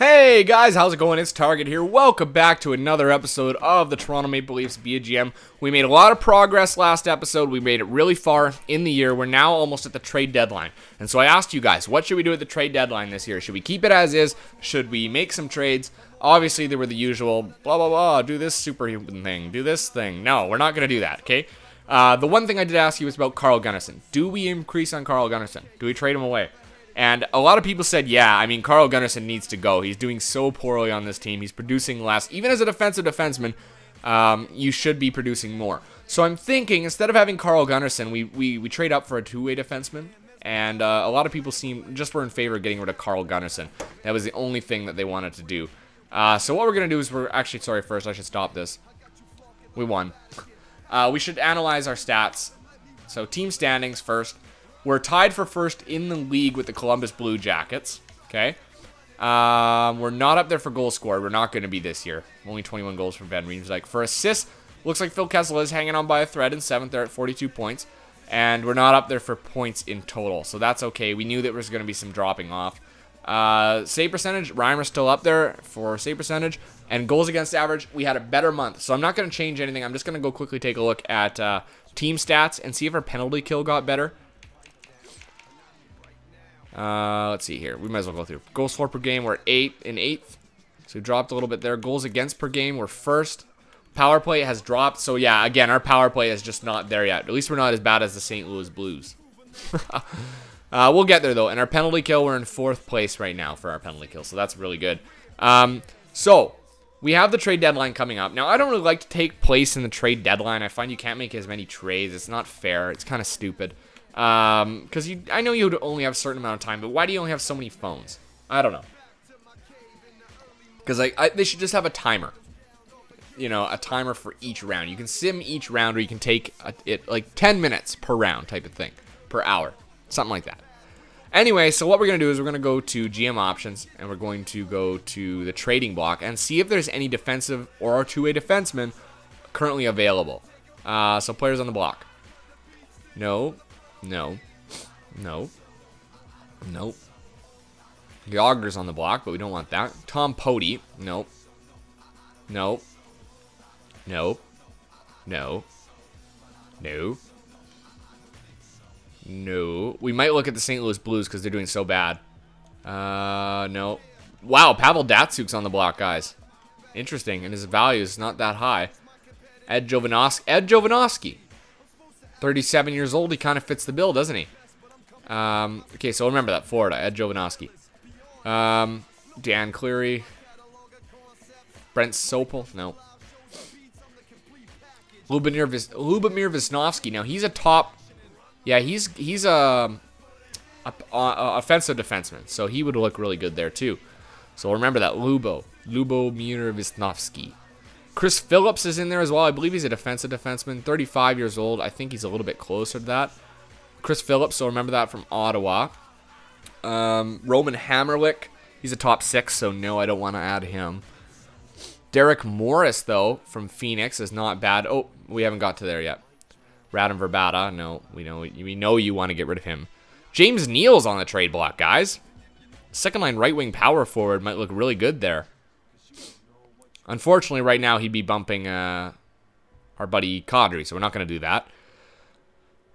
Hey guys, how's it going? It's Target here. Welcome back to another episode of the Toronto Maple Leafs Be a GM. We made a lot of progress last episode. We made it really far in the year. We're now almost at the trade deadline. And so I asked you guys, what should we do at the trade deadline this year? Should we keep it as is? Should we make some trades? Obviously, there were the usual blah, blah, blah, do this superhuman thing, do this thing. No, we're not going to do that, okay? The one thing I did ask you was about Carl Gunnarsson. Do we increase on Carl Gunnarsson? Do we trade him away? And a lot of people said, yeah, I mean, Carl Gunnarsson needs to go. He's doing so poorly on this team. He's producing less. Even as a defensive defenseman, you should be producing more. So I'm thinking, instead of having Carl Gunnarsson, we trade up for a two-way defenseman. And a lot of people were in favor of getting rid of Carl Gunnarsson. That was the only thing that they wanted to do. So what we're going to do is first I should stop this. We won. We should analyze our stats. So team standings first. We're tied for first in the league with the Columbus Blue Jackets. Okay. We're not up there for goals scored. We're not going to be this year. Only 21 goals for Ben Reeves. For assists, looks like Phil Kessel is hanging on by a thread in 7th there at 42 points. And we're not up there for points in total. So that's okay. We knew that there was going to be some dropping off. Save percentage, Reimer's still up there for save percentage. And goals against average, we had a better month. So I'm not going to change anything. I'm just going to go quickly take a look at team stats and see if our penalty kill got better. Let's see here. We might as well go through. Goals for per game, we're 8th. So we dropped a little bit there. Goals against per game, we're first. Power play has dropped. So yeah, again, our power play is just not there yet. At least we're not as bad as the St. Louis Blues. We'll get there though. And our penalty kill, we're in 4th place right now for our penalty kill. So that's really good. So we have the trade deadline coming up. Now, I don't really like to take place in the trade deadline. I find you can't make as many trades. It's not fair. It's kind of stupid. Because I know you only have a certain amount of time, but why do you only have so many phones? I don't know. Because they should just have a timer. You know, a timer for each round. You can sim each round, or you can take it like 10 minutes per round type of thing. Per hour. Something like that. Anyway, so what we're going to do is we're going to go to GM options, and we're going to go to the trading block and see if there's any defensive or our two-way defenseman currently available. So players on the block. No. No. No. Nope. Yager's on the block, but we don't want that. Tom Pody. Nope. Nope. Nope. No. No. No. We might look at the St. Louis Blues because they're doing so bad. No. Wow, Pavel Datsuk's on the block, guys. Interesting, and his value is not that high. Ed Jovanovski. 37 years old, he kind of fits the bill, doesn't he? Okay, so remember that. Florida, Ed Jovanovski. Dan Cleary. Brent Sopel, no. Lubomir Visnovsky. Now, he's a top... Yeah, he's a offensive defenseman, so he would look really good there, too. So remember that, Lubomir Visnovsky. Chris Phillips is in there as well. I believe he's a defensive defenseman, 35 years old. I think he's a little bit closer to that. Chris Phillips, so remember that from Ottawa. Roman Hammerlick, he's a top 6, so no, I don't want to add him. Derek Morris, though, from Phoenix is not bad. Oh, we haven't got to there yet. Radim Verbata, no, we know you want to get rid of him. James Neal's on the trade block, guys. Second line right wing power forward might look really good there. Unfortunately, right now, he'd be bumping our buddy Kadri, so we're not going to do that.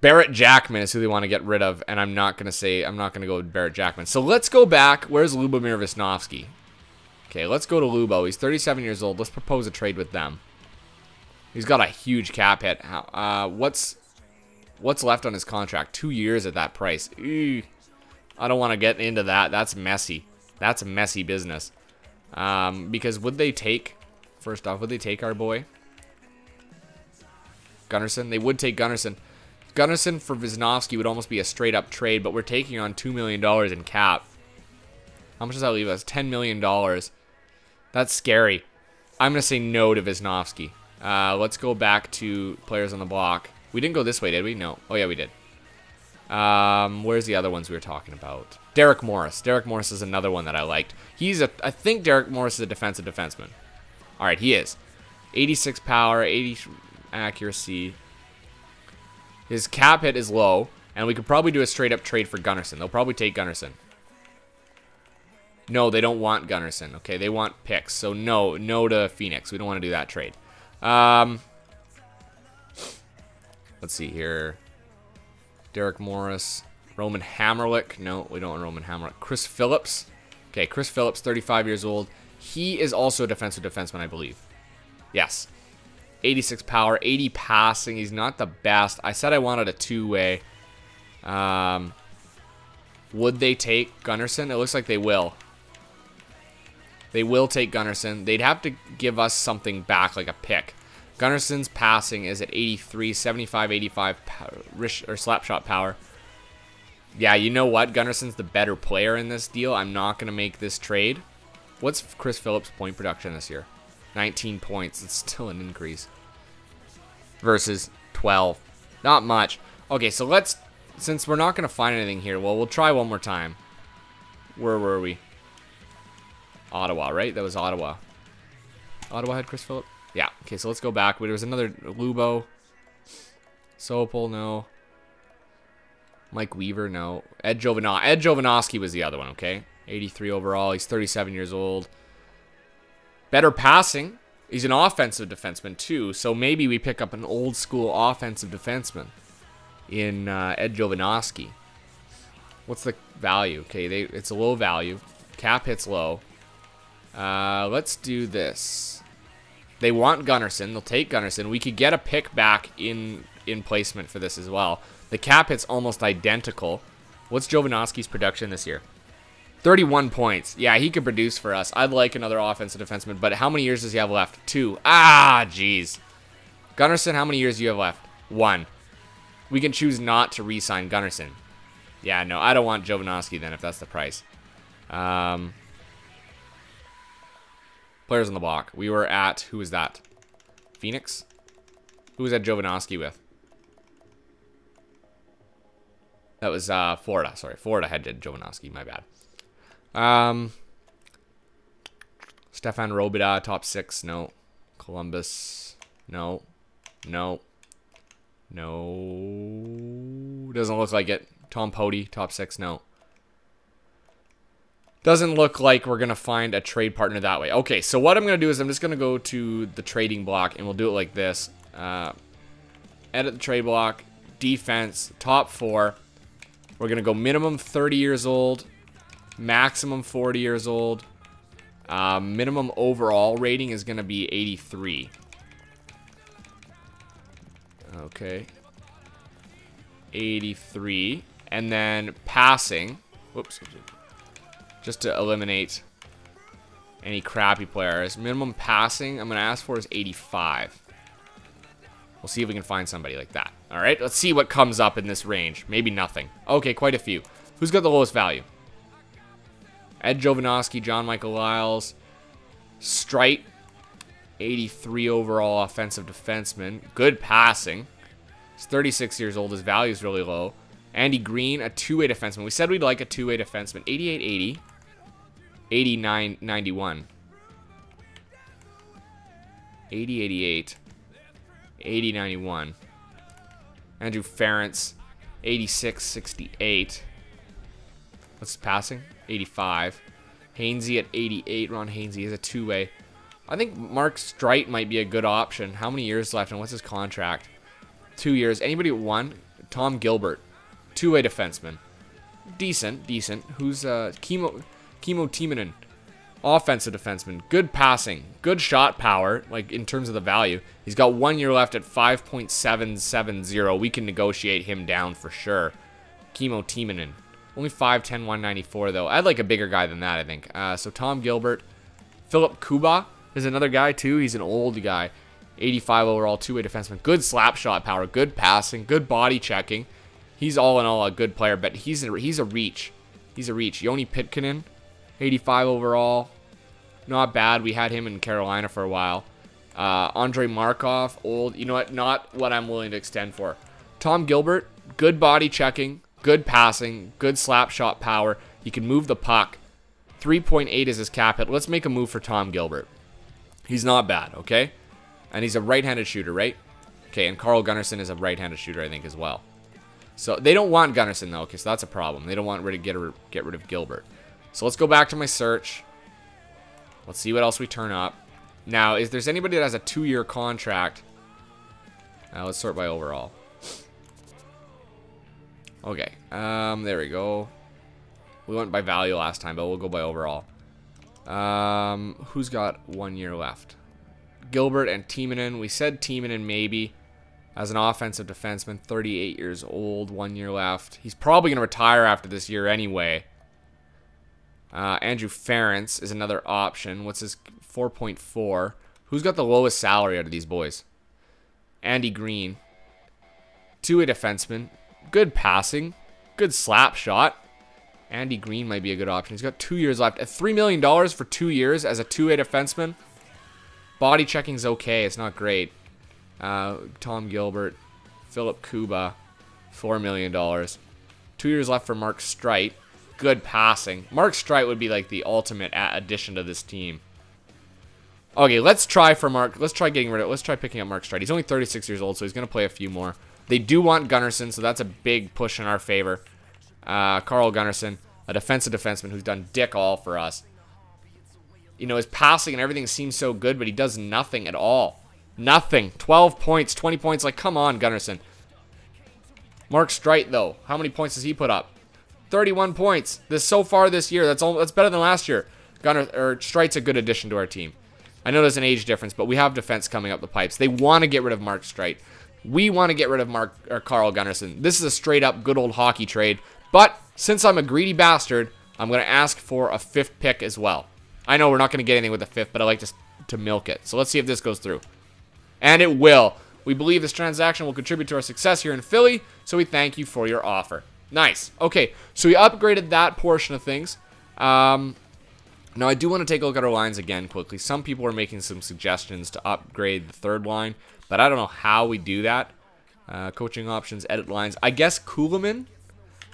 Barrett Jackman is who they want to get rid of, and I'm not going to go with Barrett Jackman. So let's go back. Where's Lubomir Visnovsky? Okay, let's go to Lubo. He's 37 years old. Let's propose a trade with them. He's got a huge cap hit. What's left on his contract? 2 years at that price. Ew. I don't want to get into that. That's messy. That's messy business. Because would they take... First off, would they take our boy? Gunnarsson? They would take Gunnarsson. Gunnarsson for Visnovsky would almost be a straight-up trade, but we're taking on $2 million in cap. How much does that leave us? $10 million. That's scary. I'm going to say no to Visnovsky. Let's go back to players on the block. We didn't go this way, did we? No. Oh, yeah, we did. Where's the other ones we were talking about? Derek Morris. Derek Morris is another one that I liked. I think Derek Morris is a defensive defenseman. All right, he is. 86 power, 80 accuracy. His cap hit is low, and we could probably do a straight-up trade for Gunnarsson. They'll probably take Gunnarsson. No, they don't want Gunnarsson. Okay, they want picks. So no to Phoenix. We don't want to do that trade. Let's see here. Derek Morris. Roman Hamrlik. No, we don't want Roman Hamrlik. Chris Phillips. Okay, Chris Phillips, 35 years old. He is also a defensive defenseman, I believe. Yes. 86 power, 80 passing. He's not the best. I said I wanted a two-way. Would they take Gunnarsson? It looks like they will. They will take Gunnarsson. They'd have to give us something back, like a pick. Gunnarsson's passing is at 83, 75, 85 or slap shot power. Yeah, you know what? Gunnarsson's the better player in this deal. I'm not going to make this trade. What's Chris Phillips' point production this year? 19 points. It's still an increase. Versus 12. Not much. Okay, so let's... Since we're not going to find anything here, well, we'll try one more time. Where were we? Ottawa, right? That was Ottawa. Ottawa had Chris Phillips? Yeah. Okay, so let's go back. There was another Lubo. Sopel, no. Mike Weaver, no. Ed Jovanovski was the other one, okay? 83 overall. He's 37 years old. Better passing. He's an offensive defenseman, too. So maybe we pick up an old school offensive defenseman in Ed Jovanovski. What's the value? Okay, it's a low value. Cap hit's low. Let's do this. They want Gunnarsson. They'll take Gunnarsson. We could get a pick back in placement for this as well. The cap hit's almost identical. What's Jovanovski's production this year? 31 points. Yeah, he could produce for us. I'd like another offensive defenseman, but how many years does he have left? 2. Ah, jeez. Gunnarsson, how many years do you have left? 1. We can choose not to re-sign Gunnarsson. Yeah, no, I don't want Jovanovski then if that's the price. Players on the block. We were at, who was that? Phoenix? Who was that Jovanovski with? That was Florida. Sorry, Florida had Jovanovski. My bad. Stefan Robida, top 6. No. Columbus. No. No. No. Doesn't look like it. Tom Pody, top 6. No. Doesn't look like we're going to find a trade partner that way. Okay, so what I'm going to do is I'm just going to go to the trading block, and we'll do it like this. Edit the trade block. Defense, top 4. We're going to go minimum 30 years old. Maximum 40 years old. Minimum overall rating is going to be 83. Okay. 83. And then passing. Whoops. Just to eliminate any crappy players. Minimum passing I'm going to ask for is 85. We'll see if we can find somebody like that. All right, let's see what comes up in this range. Maybe nothing. Okay, quite a few. Who's got the lowest value? Ed Jovanovski, John Michael Lyles. Strite, 83 overall offensive defenseman. Good passing. He's 36 years old. His value is really low. Andy Green, a two-way defenseman. We said we'd like a two-way defenseman. 88-80. 89-91. 80-88. 80-91. Andrew Ferentz, 86-68. What's passing? 85. Hainsey at 88. Ron Hainsey is a two-way. I think Mark Strite might be a good option. How many years left and what's his contract? 2 years. Anybody at 1? Tom Gilbert, two-way defenseman. Decent. Who's Kimmo Timonen? Offensive defenseman. Good passing. Good shot power, like in terms of the value. He's got 1 year left at 5.770. We can negotiate him down for sure. Kimmo Timonen. Only 5'10", 194 though. I'd like a bigger guy than that, I think. So Tom Gilbert. Philip Kuba is another guy too. He's an old guy. 85 overall, two-way defenseman. Good slap shot power. Good passing. Good body checking. He's all in all a good player, but he's a reach. He's a reach. Yoni Pitkinen. 85 overall. Not bad. We had him in Carolina for a while. Andrei Markov, old. You know what? Not what I'm willing to extend for. Tom Gilbert, good body checking, good passing, good slap shot power. He can move the puck. 3.8 is his cap hit. Let's make a move for Tom Gilbert. He's not bad, okay? And he's a right-handed shooter, right? Okay, and Carl Gunnarsson is a right-handed shooter, I think, as well. So they don't want Gunnarsson, though. Okay, so that's a problem. They don't want to get rid of Gilbert. So let's go back to my search. Let's see what else we turn up. Now, if there's anybody that has a 2-year contract, let's sort by overall. Okay, there we go. We went by value last time, but we'll go by overall. Who's got 1 year left? Gilbert and Timonen. We said Timonen maybe as an offensive defenseman, 38 years old, 1 year left. He's probably going to retire after this year anyway. Andrew Ference is another option. What's his 4.4? Who's got the lowest salary out of these boys? Andy Green. 2-way defenseman. Good passing. Good slap shot. Andy Green might be a good option. He's got 2 years left. At $3 million for 2 years as a 2-way defenseman. Body checking's okay. It's not great. Tom Gilbert. Philip Kuba. $4 million. 2 years left for Mark Streit. Good passing. Mark Streit would be like the ultimate addition to this team. Okay, let's try picking up Mark Streit. He's only 36 years old, so he's going to play a few more. They do want Gunnarsson, so that's a big push in our favor. Carl Gunnarsson, a defensive defenseman who's done dick all for us. You know, his passing and everything seems so good, but he does nothing at all. Nothing. 12 points, 20 points. Like, come on, Gunnarsson. Mark Streit, though. How many points does he put up? 31 points. So far this year. That's better than last year. Streit's a good addition to our team. I know there's an age difference, but we have defense coming up the pipes. They want to get rid of Mark Streit. We want to get rid of Carl Gunnarsson. This is a straight up good old hockey trade. But since I'm a greedy bastard, I'm going to ask for a 5th pick as well. I know we're not going to get anything with the 5th, but I like to milk it. So let's see if this goes through. And it will. We believe this transaction will contribute to our success here in Philly, so we thank you for your offer. Nice. Okay, so we upgraded that portion of things. Now, I do want to take a look at our lines again quickly. Some people are making some suggestions to upgrade the 3rd line, but I don't know how we do that. Coaching options, edit lines. I guess Kulemin,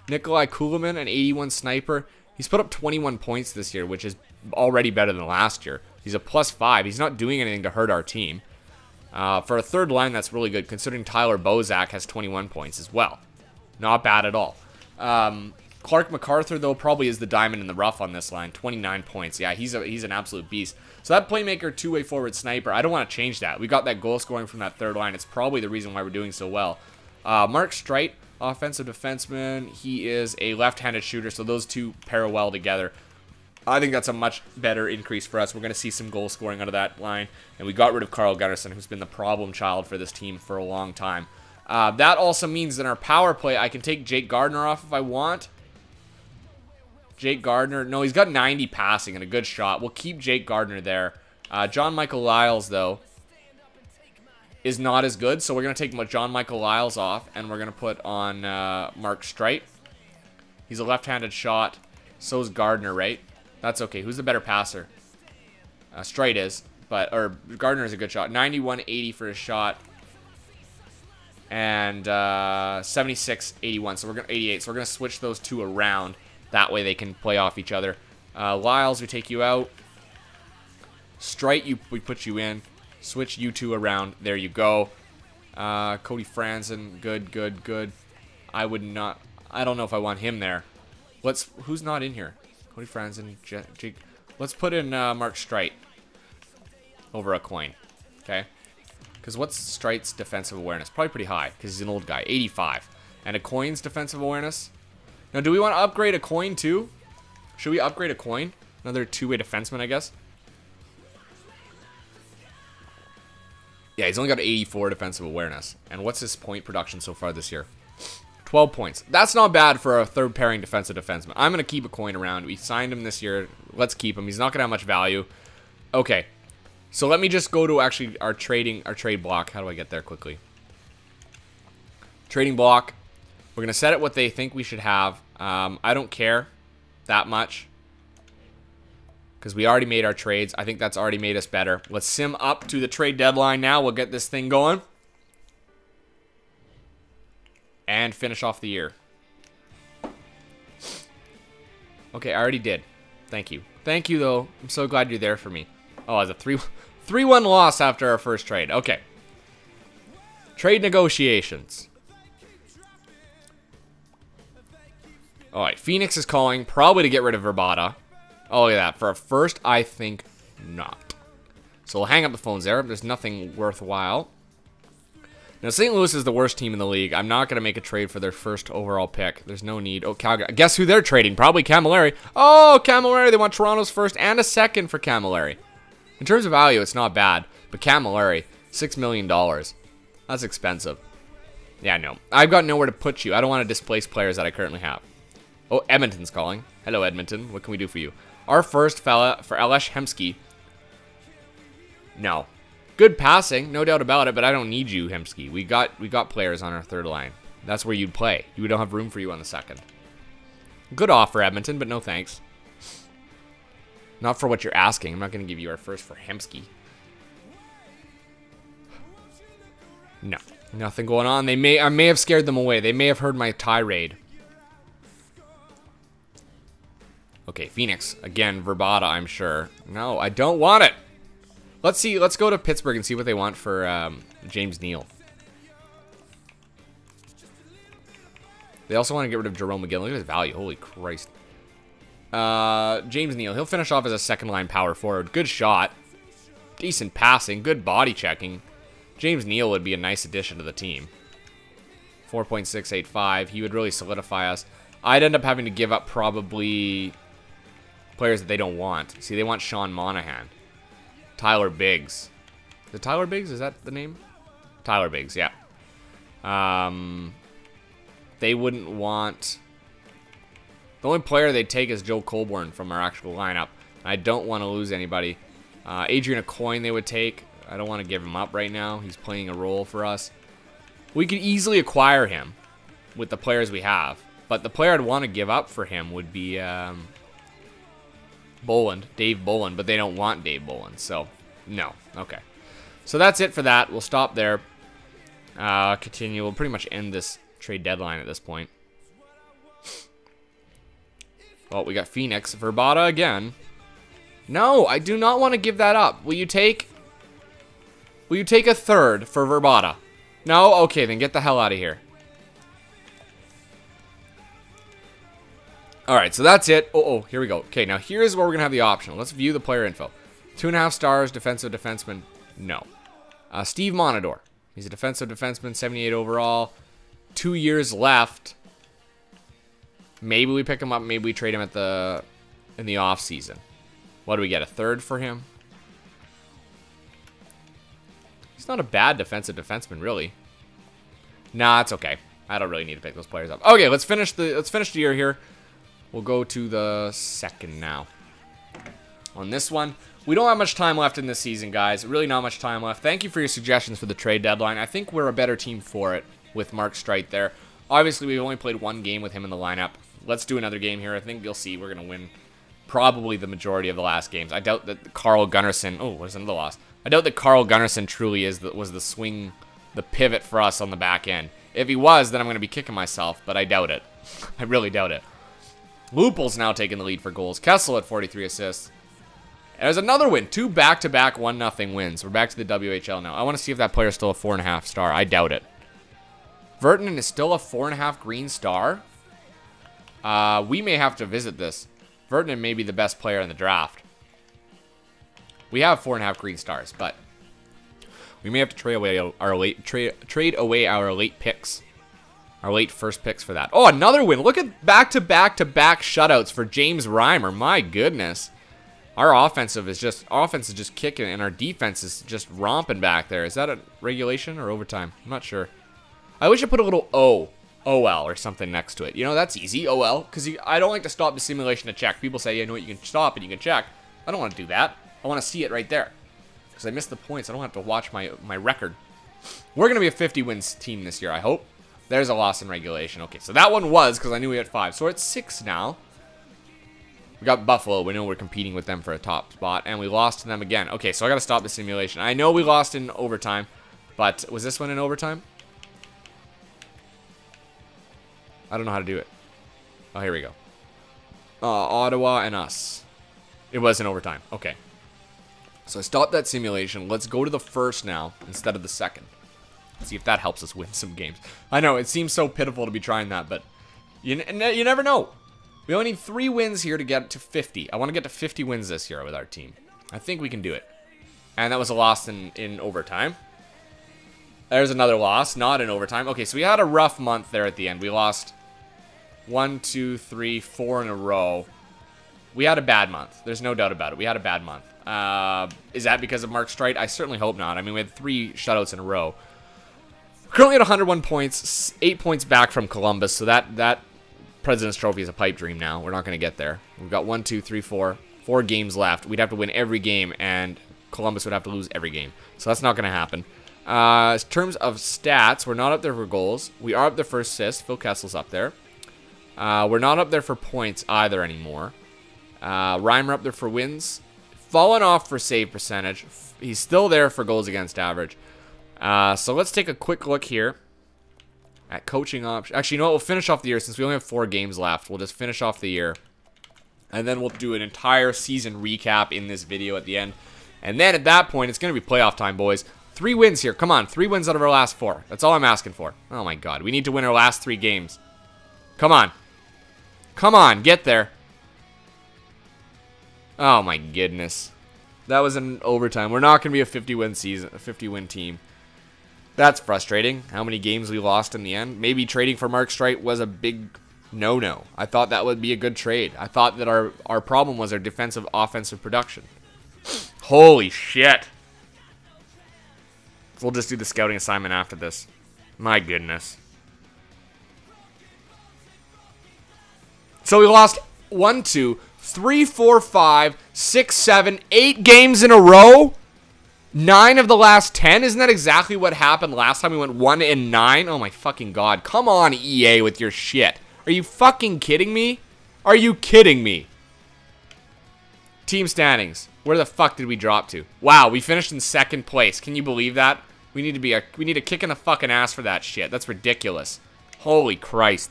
Nikolai Kulemin, an 81 sniper. He's put up 21 points this year, which is already better than last year. He's a +5. He's not doing anything to hurt our team. For a 3rd line, that's really good, considering Tyler Bozak has 21 points as well. Not bad at all. Clark MacArthur, though, probably is the diamond in the rough on this line. 29 points. Yeah, he's an absolute beast. So that playmaker, 2-way forward sniper, I don't want to change that. We got that goal scoring from that 3rd line. It's probably the reason why we're doing so well. Mark Streit, offensive defenseman. He is a left-handed shooter, so those two pair well together. I think that's a much better increase for us. We're going to see some goal scoring out of that line. And we got rid of Carl Gunnarsson, who's been the problem child for this team for a long time. That also means in our power play, I can take Jake Gardner off if I want. Jake Gardner. No, he's got 90 passing and a good shot. We'll keep Jake Gardner there. John Michael Lyles, though, is not as good. So we're going to take John Michael Lyles off, and we're going to put on Mark Streit. He's a left-handed shot. So is Gardner, right? That's okay. Who's the better passer? Streit is. Or Gardner is a good shot. 91-80 for his shot. And 76-81. So we're going to 88. So we're going to switch those two around. That way they can play off each other. Lyles, we take you out. Streit, we put you in. Switch you two around. There you go. Cody Franzen, good. I don't know if I want him there. Who's not in here? Cody Franzen, Jake. Let's put in Mark Streit over a coin. Okay. Because what's Streit's defensive awareness? Probably pretty high, because he's an old guy. 85. And a coin's defensive awareness? Now, do we want to upgrade a coin, too? Should we upgrade a coin? Another 2-way defenseman, I guess. Yeah, he's only got 84 defensive awareness. And what's his point production so far this year? 12 points. That's not bad for a 3rd pairing defensive defenseman. I'm going to keep a coin around. We signed him this year. Let's keep him. He's not going to have much value. Okay. So let me just go to actually our trade block. How do I get there quickly? Trading block. We're going to set it what they think we should have. I don't care that much, because we already made our trades. I think that's already made us better. Let's sim up to the trade deadline now. We'll get this thing going. And finish off the year. Okay, I already did. Thank you. Thank you, though. I'm so glad you're there for me. Oh, it's a 3-1 loss after our first trade. Okay. Trade negotiations. Alright, Phoenix is calling, probably to get rid of Verbata. Oh, look at that. For a first, I think not. So we'll hang up the phones there. There's nothing worthwhile. Now, St. Louis is the worst team in the league. I'm not going to make a trade for their first overall pick. There's no need. Oh, Calgary. Guess who they're trading? Probably Camilleri. Oh, Camilleri. They want Toronto's first and a second for Camilleri. In terms of value, it's not bad. But Camilleri, $6 million. That's expensive. Yeah, no. I've got nowhere to put you. I don't want to displace players that I currently have. Oh, Edmonton's calling. Hello, Edmonton. What can we do for you? Our first fella for Alesh Hemsky. No. Good passing, no doubt about it, but I don't need you, Hemsky. We got players on our third line. That's where you'd play. We don't have room for you on the second. Good offer, Edmonton, but no thanks. Not for what you're asking. I'm not going to give you our first for Hemsky. No. Nothing going on. I may have scared them away. They may have heard my tirade. Okay, Phoenix. Again, Verbata, I'm sure. No, I don't want it. Let's see. Let's go to Pittsburgh and see what they want for James Neal. They also want to get rid of Jerome McGinn. Look at his value. Holy Christ. James Neal. He'll finish off as a second-line power forward. Good shot. Decent passing. Good body checking. James Neal would be a nice addition to the team. 4.685. He would really solidify us. I'd end up having to give up probably players that they don't want. See, they want Sean Monahan. Tyler Biggs. Is it Tyler Biggs? Is that the name? Tyler Biggs, yeah. They wouldn't want... The only player they'd take is Joe Colborne from our actual lineup. I don't want to lose anybody. Adrian Aucoin they would take. I don't want to give him up right now. He's playing a role for us. We could easily acquire him with the players we have. But the player I'd want to give up for him would be Boland, Dave Boland. But they don't want Dave Boland, so no. Okay. So that's it for that. We'll stop there. Continue. We'll pretty much end this trade deadline at this point. Well, we got Phoenix. Verbata again. No, I do not want to give that up. Will you take a third for Verbata? No? Okay, then get the hell out of here. Alright, so that's it. Oh, here we go. Okay, now here's where we're going to have the option. Let's view the player info. 2.5 stars, defensive defenseman. No. Steve Monador. He's a defensive defenseman, 78 overall. 2 years left. Maybe we pick him up. Maybe we trade him in the off season. What do we get? A third for him? He's not a bad defensive defenseman, really. Nah, it's okay. I don't really need to pick those players up. Okay, let's finish the year here. We'll go to the second now. On this one, we don't have much time left in this season, guys. Really not much time left. Thank you for your suggestions for the trade deadline. I think we're a better team for it with Mark Streit there. Obviously, we've only played one game with him in the lineup. Let's do another game here. I think you'll see we're going to win probably the majority of the last games. I doubt that Carl Gunnarsson... Oh, what's another loss? I doubt that Carl Gunnarsson truly was the swing, the pivot for us on the back end. If he was, then I'm going to be kicking myself, but I doubt it. I really doubt it. Lupul's now taking the lead for goals. Kessel at 43 assists. There's another win. 2 back-to-back 1-0 wins. We're back to the WHL now. I want to see if that player's still a 4.5 star. I doubt it. Vertanen is still a 4.5 green star. We may have to visit this. Vertanen may be the best player in the draft. We have 4.5 green stars, but we may have to trade away our late picks. Our late first picks for that. Oh, another win. Look at back-to-back-to-back shutouts for James Reimer. My goodness. Our offense is just kicking, and our defense is just romping back there. Is that a regulation or overtime? I'm not sure. I wish I put a little OL or something next to it. You know, that's easy, OL, because I don't like to stop the simulation to check. People say, you know what, you can stop and you can check. I don't want to do that. I want to see it right there, because I missed the points. I don't have to watch my record. We're going to be a 50-wins team this year, I hope. There's a loss in regulation. Okay, so that one was, because I knew we had 5. So we're at 6 now. We got Buffalo. We know we're competing with them for a top spot, and we lost to them again. Okay, so I got to stop the simulation. I know we lost in overtime, but was this one in overtime? I don't know how to do it. Oh, here we go. Ottawa and us. It was in overtime. Okay. So I stopped that simulation. Let's go to the first now instead of the second. See if that helps us win some games. I know, it seems so pitiful to be trying that, but you never know. We only need 3 wins here to get to 50. I want to get to 50 wins this year with our team. I think we can do it. And that was a loss in overtime. There's another loss, not in overtime. Okay, so we had a rough month there at the end. We lost 1, 2, 3, 4 in a row. We had a bad month. There's no doubt about it. We had a bad month. Is that because of Mark Streit? I certainly hope not. I mean, we had 3 shutouts in a row. Currently at 101 points, 8 points back from Columbus. So that President's Trophy is a pipe dream now. We're not going to get there. We've got 1, 2, 3, 4 games left. We'd have to win every game, and Columbus would have to lose every game. So that's not going to happen. In terms of stats, we're not up there for goals. We are up there for assists. Phil Kessel's up there. We're not up there for points either anymore. Reimer up there for wins. Fallen off for save percentage. He's still there for goals against average. So let's take a quick look here at coaching options. Actually, you know what? We'll finish off the year since we only have 4 games left. We'll just finish off the year. And then we'll do an entire season recap in this video at the end. And then at that point, it's going to be playoff time, boys. 3 wins here. Come on, 3 wins out of our last 4. That's all I'm asking for. Oh my god, we need to win our last 3 games. Come on. Come on, get there. Oh my goodness. That was an overtime. We're not going to be a 50-win season, a 50-win team. That's frustrating. How many games we lost in the end? Maybe trading for Mark Streit was a big no-no. I thought that would be a good trade. I thought that our problem was our defensive offensive production. Holy shit. We'll just do the scouting assignment after this. My goodness. So we lost 1, 2, 3, 4, 5, 6, 7, 8 games in a row. 9 of the last 10. Isn't that exactly what happened last time we went 1-9? Oh my fucking god. Come on, EA, with your shit. Are you fucking kidding me? Are you kidding me? Team standings. Where the fuck did we drop to? Wow, we finished in 2nd place. Can you believe that? We need a kick in the fucking ass for that shit. That's ridiculous. Holy Christ.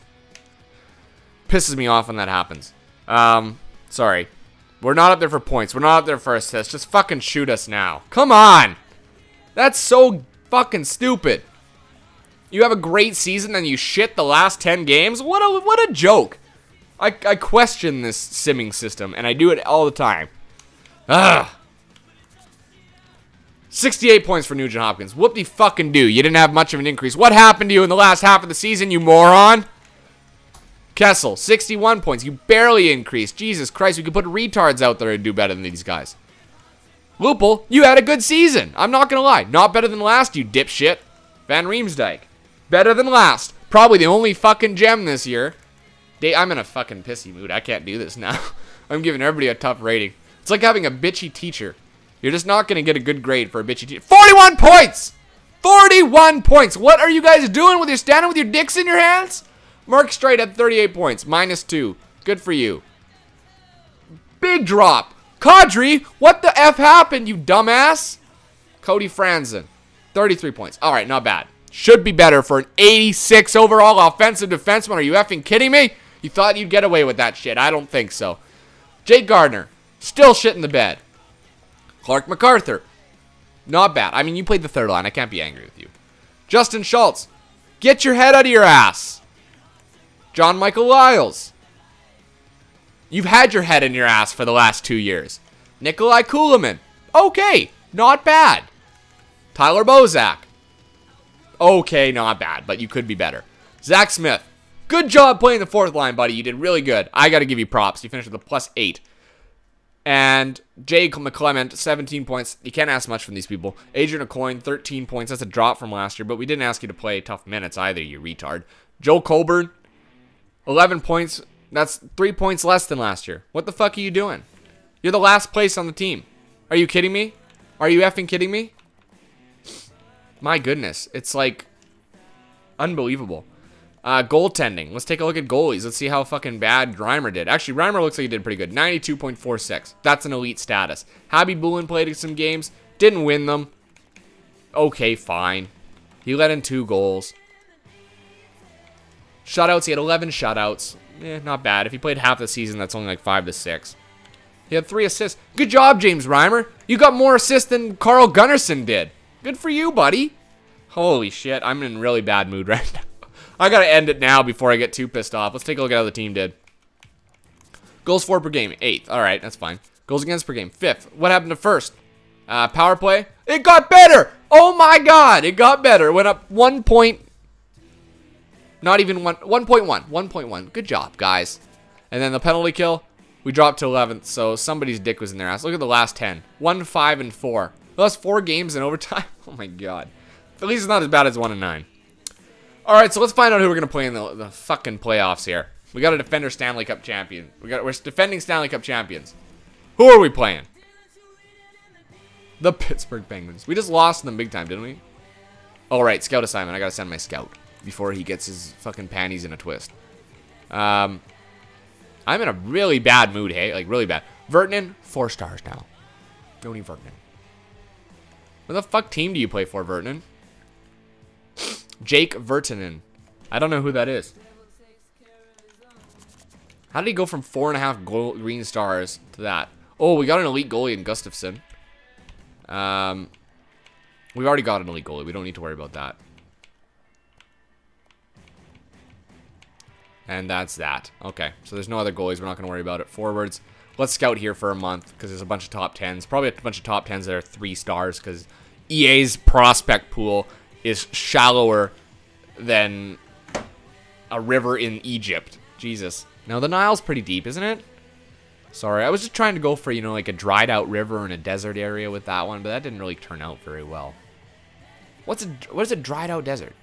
Pisses me off when that happens. Sorry. We're not up there for points. We're not up there for assists. Just fucking shoot us now. Come on. That's so fucking stupid. You have a great season and you shit the last 10 games? What a joke. I question this simming system and I do it all the time. Ugh. 68 points for Nugent Hopkins. Whoop-de-fucking-do. You didn't have much of an increase. What happened to you in the last half of the season, you moron? Kessel, 61 points. You barely increased. Jesus Christ, we could put retards out there and do better than these guys. Lupul, you had a good season. I'm not going to lie. Not better than last, you dipshit. Van Riemsdyk, better than last. Probably the only fucking gem this year. I'm in a fucking pissy mood. I can't do this now. I'm giving everybody a tough rating. It's like having a bitchy teacher. You're just not going to get a good grade for a bitchy teacher. 41 points! 41 points! What are you guys doing with your standing with your dicks in your hands? Mark Streit at 38 points. -2. Good for you. Big drop. Kadri, what the F happened, you dumbass? Cody Franzen, 33 points. Alright, not bad. Should be better for an 86 overall offensive defenseman. Are you effing kidding me? You thought you'd get away with that shit. I don't think so. Jake Gardner, still shit in the bed. Clark MacArthur, not bad. I mean, you played the 3rd line. I can't be angry with you. Justin Schultz, get your head out of your ass. John Michael Lyles, you've had your head in your ass for the last 2 years. Nikolai Kulemin, okay, not bad. Tyler Bozak, okay, not bad, but you could be better. Zach Smith, good job playing the 4th line, buddy. You did really good. I got to give you props. You finished with a +8. And Jake McClement, 17 points. You can't ask much from these people. Adrian Aucoin, 13 points. That's a drop from last year, but we didn't ask you to play tough minutes either, you retard. Joel Colburn, 11 points. That's 3 points less than last year. What the fuck are you doing? You're the last place on the team. Are you kidding me? Are you effing kidding me? My goodness. It's like unbelievable. Goaltending. Let's take a look at goalies. Let's see how fucking bad Reimer did. Actually, Reimer looks like he did pretty good. 92.46. That's an elite status. Habby Bulin played some games. Didn't win them. Okay, fine. He let in 2 goals. Shutouts. He had 11 shutouts. Not bad. If he played half the season, that's only like 5 to 6. He had 3 assists. Good job, James Reimer. You got more assists than Carl Gunnarsson did. Good for you, buddy. Holy shit. I'm in a really bad mood right now. I gotta end it now before I get too pissed off. Let's take a look at how the team did. Goals for per game, 8th. All right, that's fine. Goals against per game, 5th. What happened to first? Power play. It got better. Oh my God, it got better. It went up 1 point. Not even 1.1. 1.1. Good job, guys. And then the penalty kill, we dropped to 11th. So somebody's dick was in their ass. Look at the last 10. 1, 5, and 4. That's 4 games in overtime. Oh my God. At least it's not as bad as 1 and 9. All right, so let's find out who we're gonna play in the fucking playoffs here. We got to defend our Stanley Cup champion. We're defending Stanley Cup champions. Who are we playing? The Pittsburgh Penguins. We just lost them big time, didn't we? All right, scout assignment. I gotta send my scout before he gets his fucking panties in a twist. I'm in a really bad mood, hey, like really bad. Vertanen, 4 stars now. Don't need Vertanen. What the fuck team do you play for, Vertanen? Jake Vertanen. I don't know who that is. How did he go from 4.5 green stars to that? Oh, we got an elite goalie in Gustafsson. We've already got an elite goalie. We don't need to worry about that. And that's that. Okay, so there's no other goalies. We're not going to worry about it. Forwards. Let's scout here for a month because there's a bunch of top 10s. Probably a bunch of top 10s that are 3 stars because EA's prospect pool is shallower than a river in Egypt. Jesus. Now, the Nile's pretty deep, isn't it? Sorry, I was just trying to go for, you know, like a dried out river in a desert area with that one, but that didn't really turn out very well. What is a dried out desert?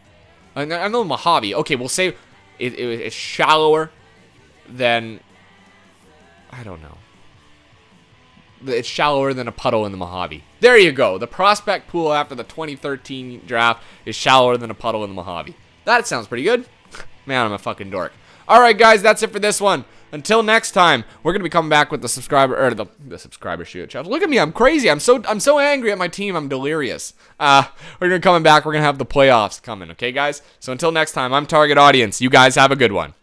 I know Mojave. Okay, we'll say it's shallower than, I don't know. It's shallower than a puddle in the Mojave. There you go. The prospect pool after the 2013 draft is shallower than a puddle in the Mojave. That sounds pretty good. Man, I'm a fucking dork. Alright guys, that's it for this one. Until next time, we're gonna be coming back with the subscriber or the subscriber shoot challenge. Look at me, I'm crazy. I'm so angry at my team, I'm delirious. We're gonna coming back, we're gonna have the playoffs coming, okay guys? So until next time, I'm Target Audience. You guys have a good one.